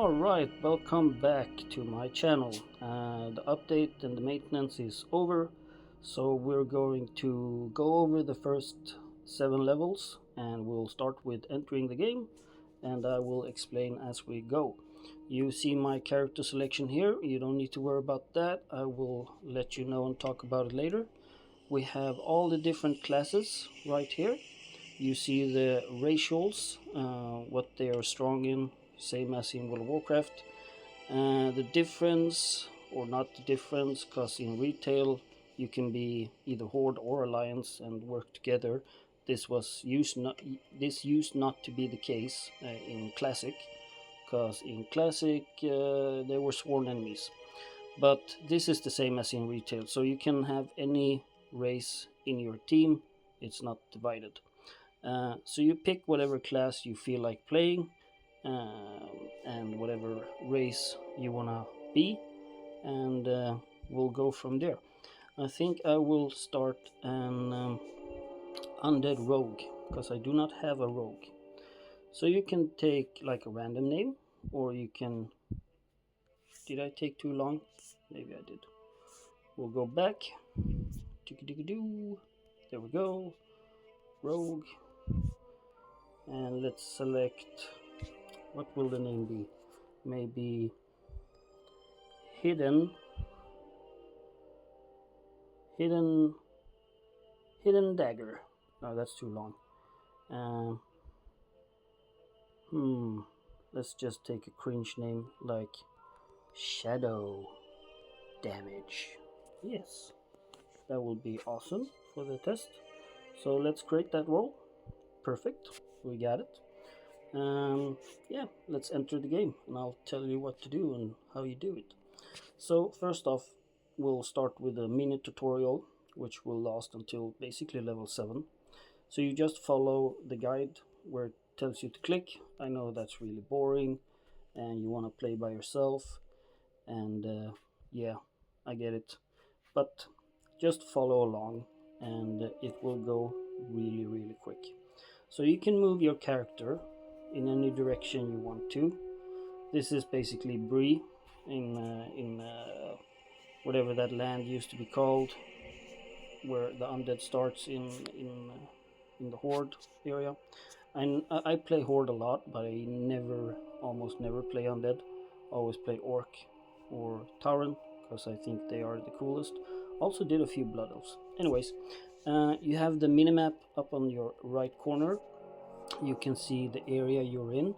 Alright, welcome back to my channel. The update and the maintenance is over, so we're going to go over the first 7 levels and we'll start with entering the game, and I will explain as we go. You see my character selection here, you don't need to worry about that. I will let you know and talk about it later. We have all the different classes right here. You see the racials, what they are strong in, same as in World of Warcraft. The difference, or not the difference, because in retail you can be either Horde or Alliance and work together. This used not to be the case in Classic, because in Classic they were sworn enemies. But this is the same as in retail, so you can have any race in your team, it's not divided. So you pick whatever class you feel like playing, and whatever race you wanna be, and we'll go from there. I think I will start an undead rogue, because I do not have a rogue. So you can take like a random name, or you can... Did I take too long? Maybe I did. We'll go back. There we go. Rogue. And let's select... What will the name be? Maybe hidden dagger. No, that's too long. Let's just take a cringe name like shadow damage. Yes, that will be awesome for the test. So let's create that role. Perfect, we got it. Yeah, let's enter the game and I'll tell you what to do and how you do it. So first off, we'll start with a mini tutorial which will last until basically level 7. So you just follow the guide where it tells you to click. I know that's really boring and you want to play by yourself, and yeah, I get it, but just follow along and it will go really quick. So you can move your character in any direction you want to. This is basically Bree in whatever that land used to be called, where the undead starts in the Horde area. And I play Horde a lot, but I almost never play undead. Always play Orc or Tauren, because I think they are the coolest. Also did a few Blood Elves. Anyways, you have the minimap up on your right corner. You can see the area you're in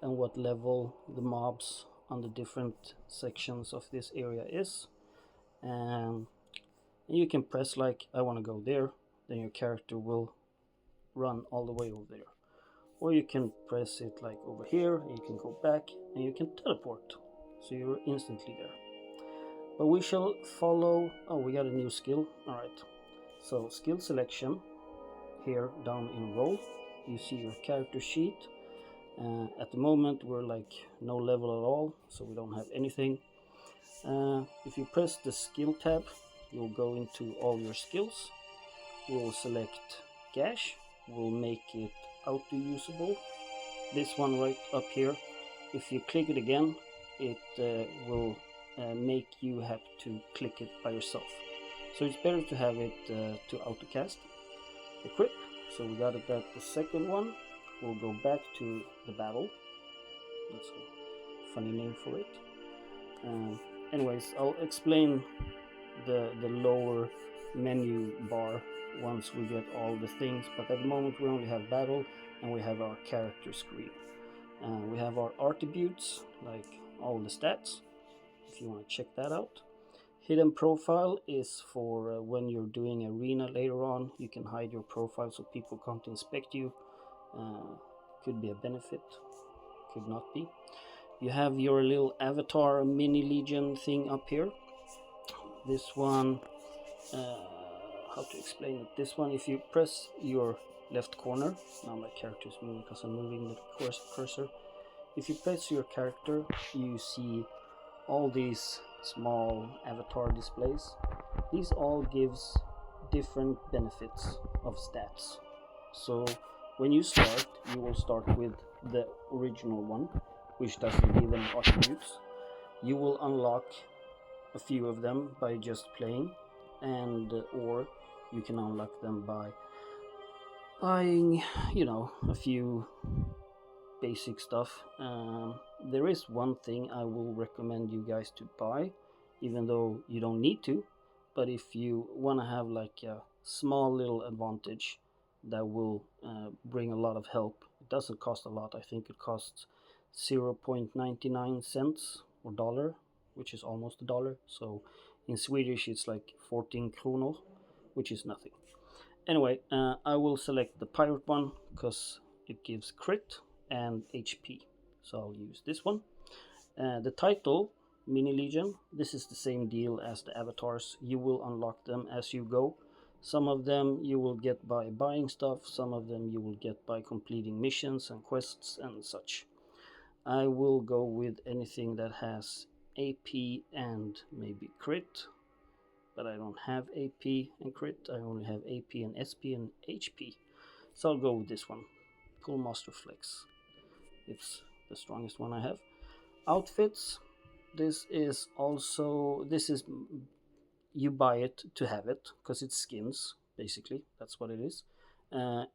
and what level the mobs on the different sections of this area is. And you can press like, I want to go there, then your character will run all the way over there. Or you can press it like over here, and you can go back and you can teleport, so you're instantly there. But we shall follow... Oh, we got a new skill. Alright, so skill selection, here down in role, you see your character sheet. At the moment we're like no level at all, so we don't have anything. If you press the skill tab, you'll go into all your skills. We'll select Gash, we'll make it auto usable. This one right up here, if you click it again, it will make you have to click it by yourself. So it's better to have it to auto cast. Equip, so we got it at the second one. We'll go back to the battle. That's a funny name for it. Anyways, I'll explain the lower menu bar once we get all the things, but at the moment we only have battle and we have our character screen. We have our attributes, like all the stats, if you want to check that out. Hidden profile is for when you're doing arena later on, you can hide your profile so people can't inspect you. Could be a benefit, could not be. You have your little avatar mini legion thing up here. This one, how to explain it? This one, if you press your left corner, now my character is moving because I'm moving the cursor. If you press your character, you see all these small avatar displays. These all gives different benefits of stats. So when you start, you will start with the original one, which doesn't give any attributes. You will unlock a few of them by just playing, and or you can unlock them by buying, you know, a few basic stuff. There is one thing I will recommend you guys to buy, even though you don't need to, but if you want to have like a small little advantage that will bring a lot of help. It doesn't cost a lot. I think it costs 0.99 cents or dollar, which is almost a dollar. So in Swedish it's like 14 kronor, which is nothing. Anyway, I will select the pirate one because it gives crit and HP. So I'll use this one. The title, Mini Legion, this is the same deal as the avatars. You will unlock them as you go. Some of them you will get by buying stuff, some of them you will get by completing missions and quests and such. I will go with anything that has AP and maybe crit, but I don't have AP and crit. I only have AP and SP and HP. So I'll go with this one, Pull Master Flex. It's the strongest one I have. Outfits, this is you buy it to have it because it's skins, basically. That's what it is.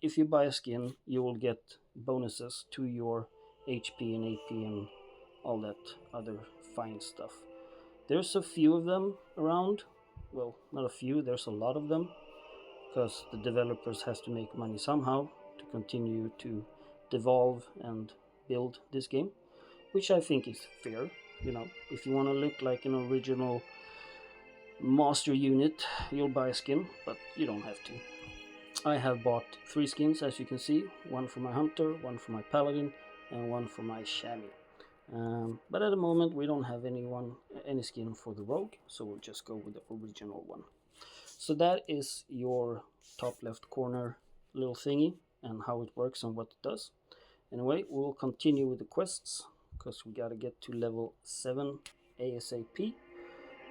If you buy a skin, you will get bonuses to your HP and AP and all that other fine stuff. There's a few of them around. Well, not a few, there's a lot of them, because the developers has to make money somehow to continue to devolve and build this game, which I think is fair. You know, if you want to look like an original master unit, you'll buy a skin, but you don't have to. I have bought 3 skins, as you can see, one for my hunter, one for my paladin, and one for my chamois. But at the moment we don't have any skin for the rogue, so we'll just go with the original one. So that is your top left corner little thingy and how it works and what it does. Anyway, we'll continue with the quests because we gotta get to level 7 ASAP.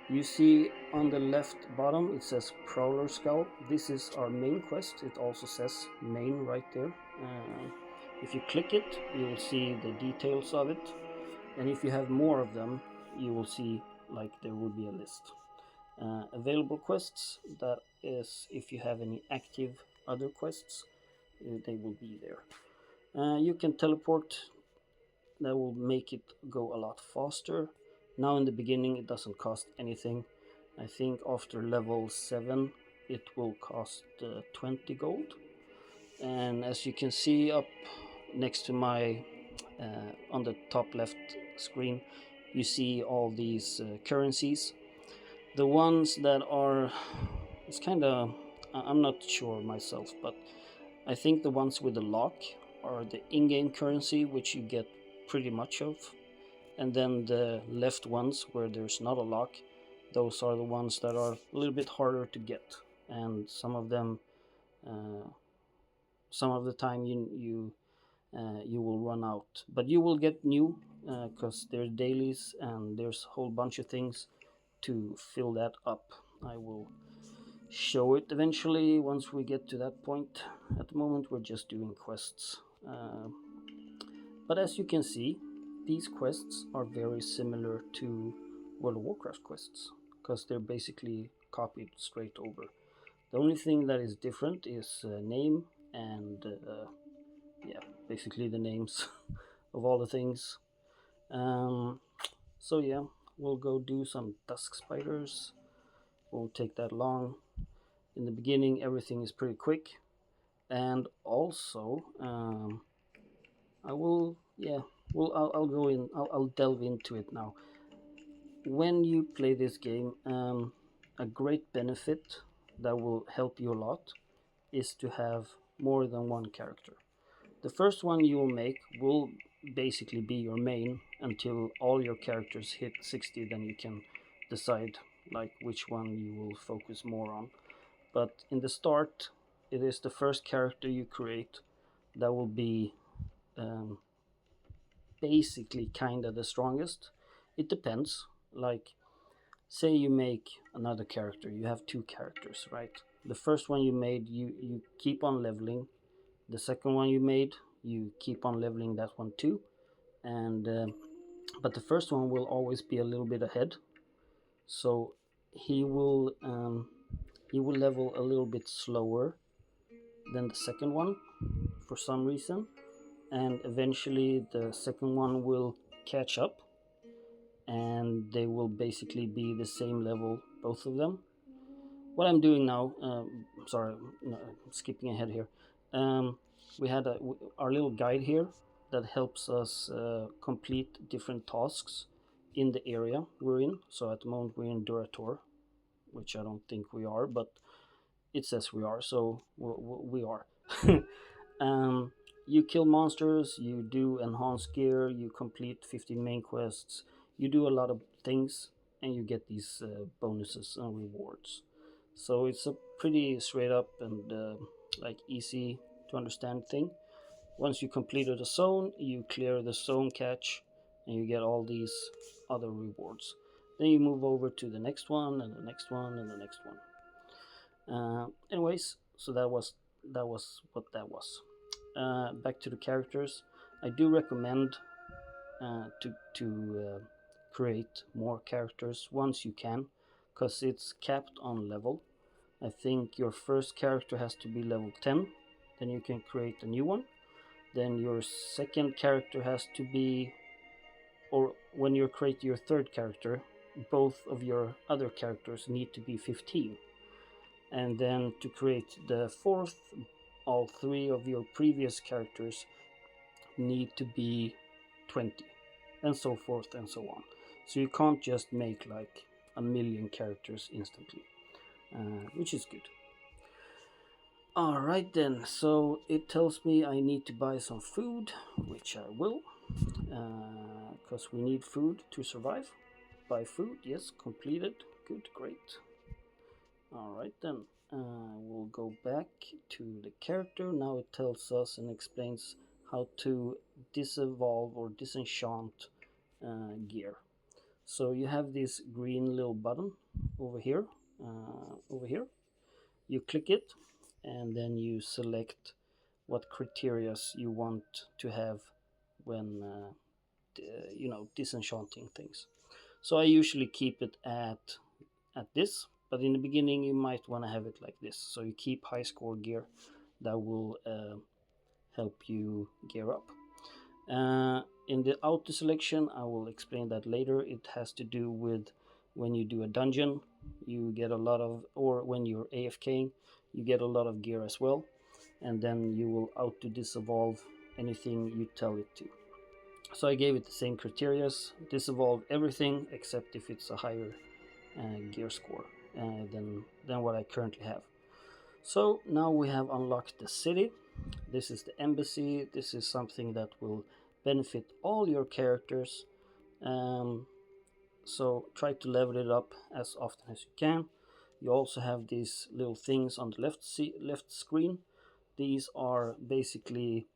You see on the left bottom it says Prowler Skull. This is our main quest. It also says main right there. If you click it, you will see the details of it. And if you have more of them, you will see like there will be a list. Available quests, that is if you have any active other quests, they will be there. You can teleport, that will make it go a lot faster. Now in the beginning it doesn't cost anything. I think after level 7 it will cost 20 gold. And as you can see up next to my on the top left screen, you see all these currencies. The ones that are, it's kind of, I'm not sure myself, but I think the ones with the lock are the in-game currency, which you get pretty much of. And then the left ones where there's not a lock, those are the ones that are a little bit harder to get. And some of them, some of the time you will run out, but you will get new because there's dailies and there's a whole bunch of things to fill that up. I will show it eventually once we get to that point. At the moment we're just doing quests, but as you can see, these quests are very similar to World of Warcraft quests because they're basically copied straight over. The only thing that is different is name and yeah, basically the names of all the things. So yeah, we'll go do some dusk spiders. Won't take that long. In the beginning everything is pretty quick, and also I will, yeah, well, I'll go in, I'll delve into it now. When you play this game, a great benefit that will help you a lot is to have more than one character. The first one you will make will basically be your main until all your characters hit 60, then you can decide like which one you will focus more on. But in the start, it is the first character you create that will be basically kinda the strongest. It depends, like say you make another character, you have 2 characters, right? The first one you made, you keep on leveling. The second one you made, you keep on leveling that one too, and but the first one will always be a little bit ahead. So he will level a little bit slower than the second one for some reason, and eventually the second one will catch up, and they will basically be the same level, both of them. What I'm doing now, sorry, no, skipping ahead here. We had our little guide here that helps us complete different tasks in the area we're in. So at the moment we're in Durator, which I don't think we are, but it says we are, so we are. You kill monsters, you do enhance gear, you complete 15 main quests, you do a lot of things, and you get these bonuses and rewards. So it's a pretty straight up and like easy to understand thing. Once you completed a zone, you clear the zone catch, and you get all these other rewards. Then you move over to the next one, and the next one, and the next one. Anyways, so that was what that was. Back to the characters. I do recommend to create more characters once you can, because it's capped on level. I think your first character has to be level 10, then you can create a new one. Then your second character has to be, or when you create your third character, both of your other characters need to be 15. And then to create the fourth, all three of your previous characters need to be 20, and so forth and so on. So you can't just make like a million characters instantly, which is good. Alright then, so it tells me I need to buy some food, which I will, because we need food to survive. Buy food, yes, completed, good, great. Alright then, we'll go back to the character. Now it tells us and explains how to disevolve or disenchant gear. So you have this green little button over here, You click it, and then you select what criteria you want to have when disenchanting things. So I usually keep it at this, but in the beginning you might want to have it like this. So you keep high score gear. That will help you gear up. In the auto selection, I will explain that later. It has to do with when you do a dungeon, you get a lot of, or when you're AFKing, you get a lot of gear as well, and then you will auto disevolve anything you tell it to. So I gave it the same criteria: disevolve everything except if it's a higher gear score than what I currently have. So now we have unlocked the city. This is the embassy. This is something that will benefit all your characters. So try to level it up as often as you can. You also have these little things on the left screen. These are basically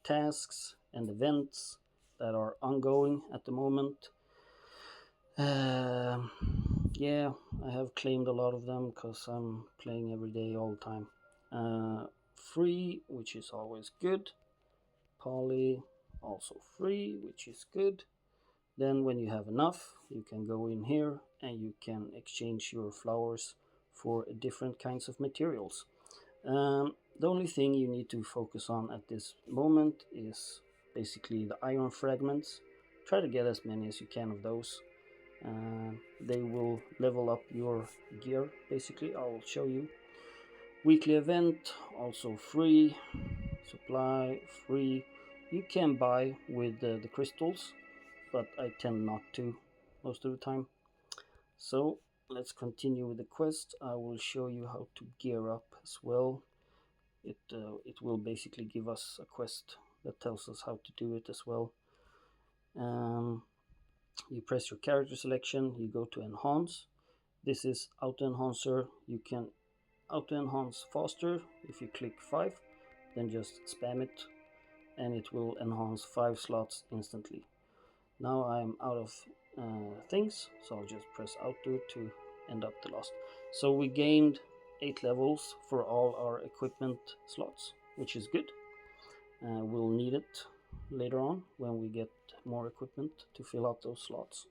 tasks and events that are ongoing at the moment. Yeah, I have claimed a lot of them because I'm playing every day all the time. Free, which is always good. Poly, also free, which is good. Then when you have enough, you can go in here and you can exchange your flowers for different kinds of materials. The only thing you need to focus on at this moment is basically the iron fragments. Try to get as many as you can of those. They will level up your gear, basically. I will show you. Weekly event, also free. Supply, free. You can buy with the crystals, but I tend not to most of the time. So let's continue with the quest. I will show you how to gear up as well. It will basically give us a quest that tells us how to do it as well. You press your character selection, you go to enhance. This is auto enhancer. You can auto enhance faster if you click 5, then just spam it and it will enhance 5 slots instantly. Now I'm out of things, so I'll just press auto to end up the last. So we gained 8 levels for all our equipment slots, which is good. We'll need it later on when we get more equipment to fill out those slots.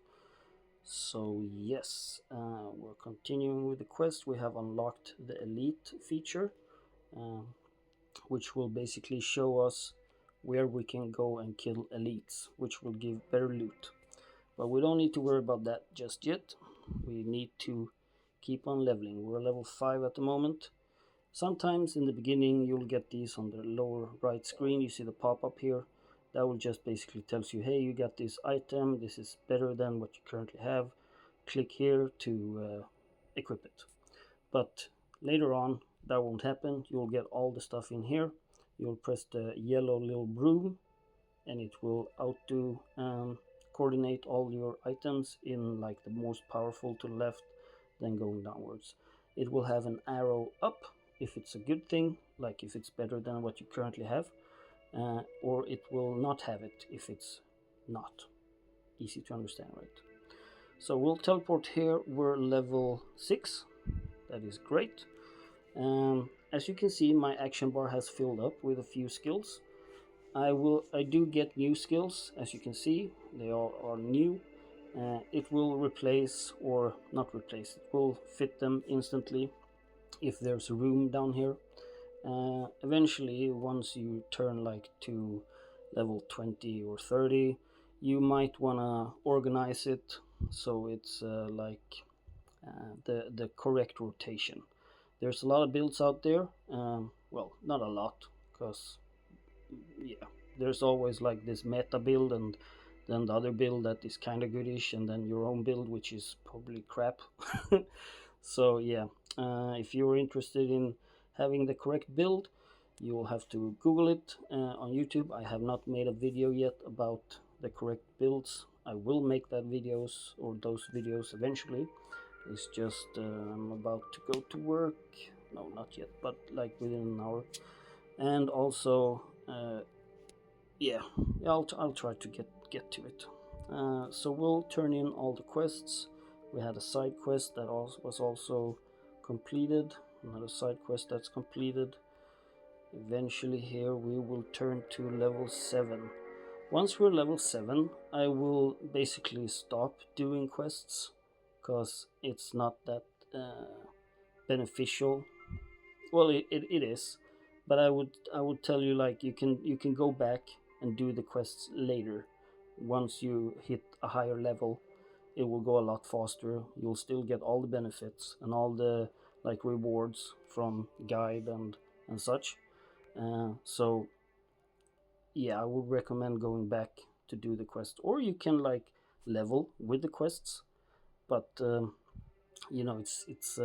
So yes, we're continuing with the quest. We have unlocked the elite feature, which will basically show us where we can go and kill elites, which will give better loot. But we don't need to worry about that just yet. We need to keep on leveling. We're level 5 at the moment. Sometimes in the beginning you'll get these on the lower right screen. You see the pop-up here. That will just basically tells you, hey, you got this item, this is better than what you currently have. Click here to equip it. But later on that won't happen. You'll get all the stuff in here. You'll press the yellow little broom and it will auto coordinate all your items in like the most powerful to the left, then going downwards. It will have an arrow up if it's a good thing, like if it's better than what you currently have, or it will not have it if it's not. Easy to understand, right? So we'll teleport here. We're level 6. That is great. As you can see, my action bar has filled up with a few skills. I do get new skills, as you can see. They all are new. It will replace, or not replace, it will fit them instantly if there's room down here. Eventually, once you turn like to level 20 or 30, you might want to organize it so it's the correct rotation. There's a lot of builds out there. Well, not a lot, because yeah, there's always like this meta build and then the other build that is kind of goodish, and then your own build which is probably crap. So yeah, if you're interested in having the correct build, you'll have to Google it on YouTube. I have not made a video yet about the correct builds. I will make that videos, or those videos, eventually. It's just I'm about to go to work. No, not yet, but like within an hour. And also yeah, I'll try to get to it. So we'll turn in all the quests. We had a side quest that was also completed, another side quest that's completed. Eventually here we will turn to level 7. Once we're level 7, I will basically stop doing quests, because it's not that beneficial. Well, it is, but I would tell you, like, you can go back and do the quests later. Once you hit a higher level, it will go a lot faster. You'll still get all the benefits and all the like rewards from guide and such. So yeah, I would recommend going back to do the quest, or you can like level with the quests. But you know, it's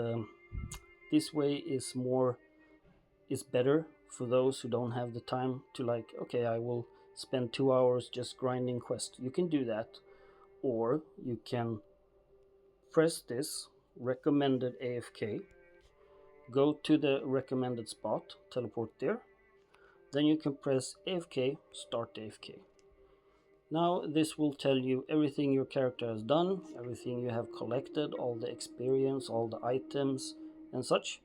this way is better for those who don't have the time to, like, okay, I will spend 2 hours just grinding quest. You can do that, or you can press this recommended AFK, go to the recommended spot, teleport there, then you can press AFK, start AFK. Now this will tell you everything your character has done, everything you have collected, all the experience, all the items and such.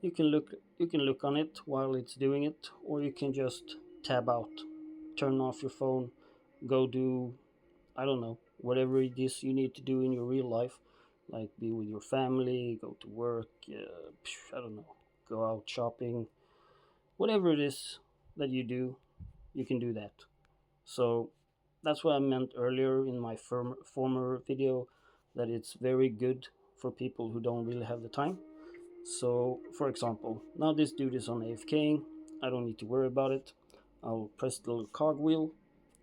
You can look on it while it's doing it, or you can just tab out, turn off your phone, go do, I don't know, whatever it is you need to do in your real life, like be with your family, go to work, I don't know, go out shopping, whatever it is that you do, you can do that. So that's what I meant earlier in my former video, that it's very good for people who don't really have the time. So for example, now this dude is on AFK, I don't need to worry about it. I'll press the little cogwheel.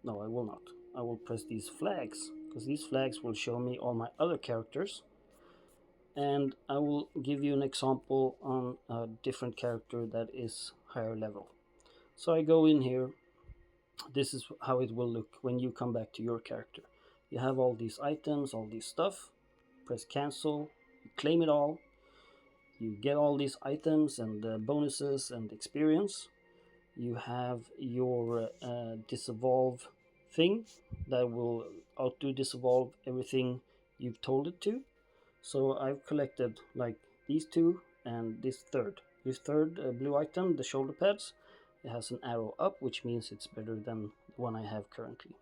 No, I will not. I will press these flags, because these flags will show me all my other characters. And I will give you an example on a different character that is higher level. So I go in here. This is how it will look when you come back to your character. You have all these items, all this stuff. Press cancel, you claim it all. You get all these items and bonuses and experience. You have your disevolve thing that will auto disevolve everything you've told it to. So I've collected like these two and this third blue item, the shoulder pads. It has an arrow up, which means it's better than one I have currently.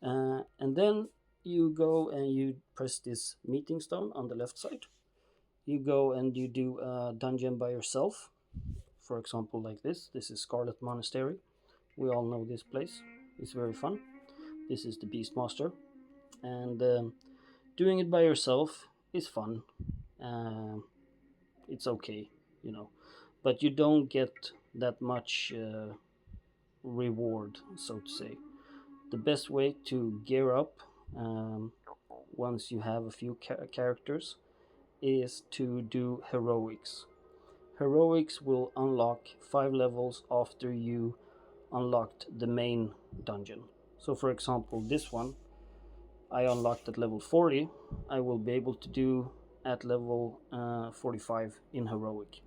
And then you go and you press this meeting stone on the left side. You go and you do a dungeon by yourself. For example, like this. This is Scarlet Monastery. We all know this place. It's very fun. This is the Beastmaster. And doing it by yourself is fun. It's okay, you know. But you don't get that much reward, so to say. The best way to gear up once you have a few characters is to do heroics. Heroics will unlock 5 levels after you unlocked the main dungeon. So for example, this one I unlocked at level 40. I will be able to do at level 45 in heroic.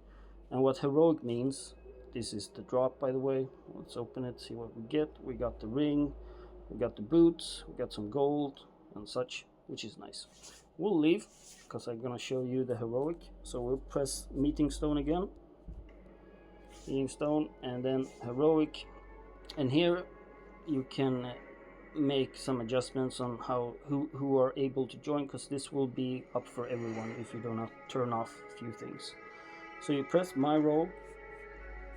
And what heroic means, this is the drop, by the way. Let's open it, see what we get. We got the ring, we got the boots, we got some gold and such, which is nice. We'll leave because I'm gonna show you the heroic. So we'll press meeting stone again, meeting stone, and then heroic. And here you can make some adjustments on who are able to join, because this will be up for everyone if you do not turn off a few things. So you press my role.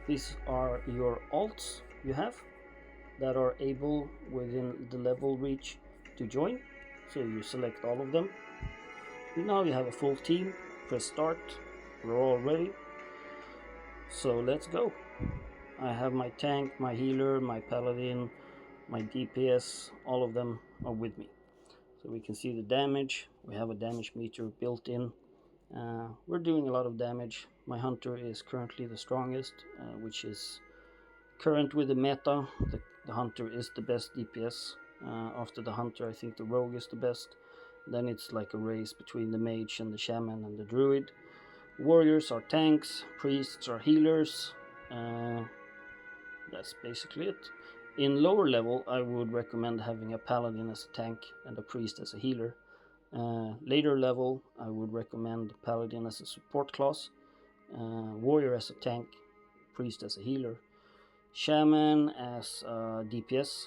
These are your alts you have that are able within the level reach to join. So you select all of them. Now you have a full team. Press start. We're all ready. So let's go. I have my tank, my healer, my paladin, my DPS, all of them are with me. So we can see the damage. We have a damage meter built in. We're doing a lot of damage. My hunter is currently the strongest, which is current with the meta. The hunter is the best DPS. After the hunter, I think the rogue is the best. Then it's like a race between the mage and the shaman and the druid. Warriors are tanks, priests are healers. That's basically it. In lower level, I would recommend having a paladin as a tank and a priest as a healer. Later level, I would recommend paladin as a support class, warrior as a tank, priest as a healer, shaman as a DPS,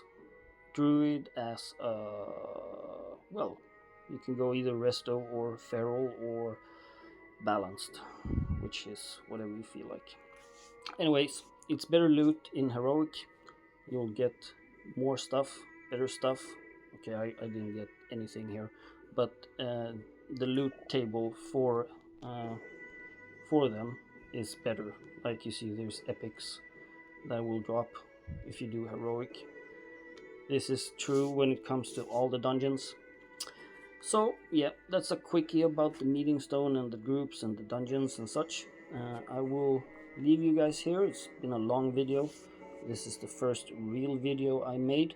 druid as a, well, you can go either resto or feral or balanced, which is whatever you feel like. Anyways, it's better loot in heroic. You'll get more stuff, better stuff. Okay, I didn't get anything here, but the loot table for them is better. Like you see, there's epics that will drop if you do heroic. This is true when it comes to all the dungeons. So yeah, that's a quickie about the meeting stone and the groups and the dungeons and such. I will leave you guys here. It's been a long video. This is the first real video I made,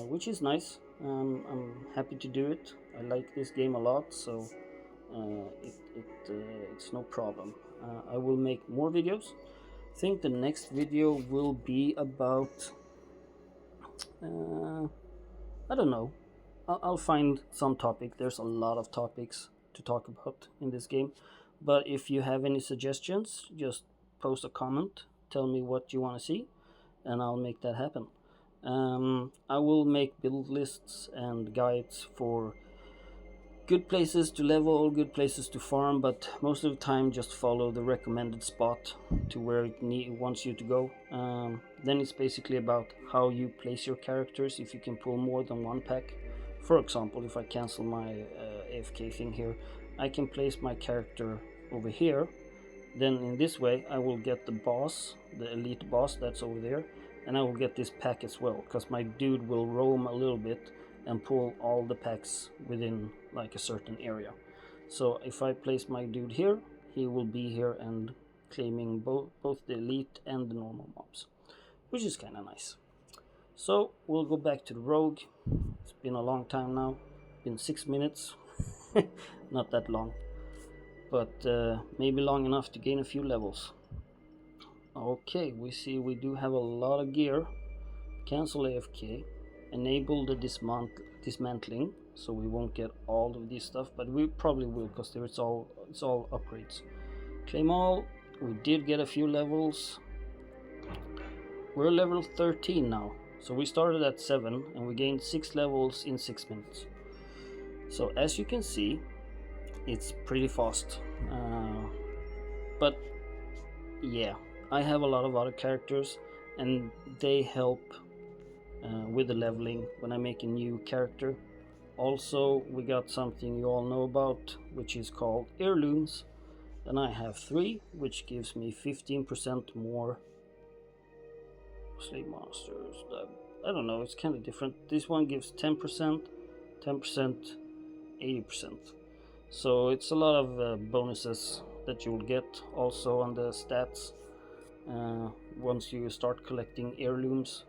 which is nice. I'm happy to do it. I like this game a lot, so it's no problem. I will make more videos. I think the next video will be about, I don't know. I'll find some topic. There's a lot of topics to talk about in this game. But if you have any suggestions, just post a comment. Tell me what you want to see, and I'll make that happen. I will make build lists and guides for good places to level, good places to farm, but most of the time just follow the recommended spot to where it wants you to go. Then it's basically about how you place your characters, if you can pull more than one pack. For example, if I cancel my AFK thing here, I can place my character over here. Then in this way I will get the boss, the elite boss that's over there, and I will get this pack as well, because my dude will roam a little bit and pull all the packs within like a certain area. So if I place my dude here, he will be here and claiming both the elite and the normal mobs, which is kind of nice. So we'll go back to the rogue. It's been a long time now, been 6 minutes. Not that long, but maybe long enough to gain a few levels. Okay, we see we do have a lot of gear. Cancel AFK, enable the dismantling, so we won't get all of this stuff, but we probably will, because it's all upgrades. Claim all. We did get a few levels. We're level 13 now, So we started at 7 and we gained 6 levels in 6 minutes. So as you can see, it's pretty fast. But yeah, I have a lot of other characters and they help with the leveling when I make a new character. Also, we got something you all know about, which is called Heirlooms. And I have 3, which gives me 15% more slave monsters. I don't know, it's kind of different. This one gives 10%, 10%, 80%. So it's a lot of bonuses that you'll get also on the stats once you start collecting heirlooms.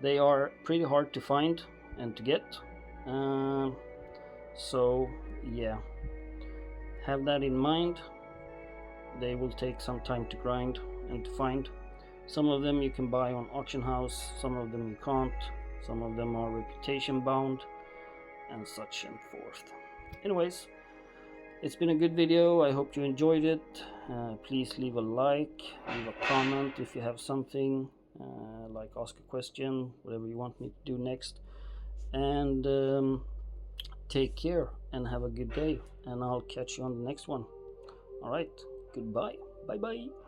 They are pretty hard to find and to get. So yeah, have that in mind. They will take some time to grind and to find. Some of them you can buy on auction house, some of them you can't, some of them are reputation bound, and such and forth. Anyways, it's been a good video. I hope you enjoyed it. Please leave a like, leave a comment if you have something, like ask a question, whatever you want me to do next. And take care and have a good day, and I'll catch you on the next one. Alright, goodbye. Bye bye.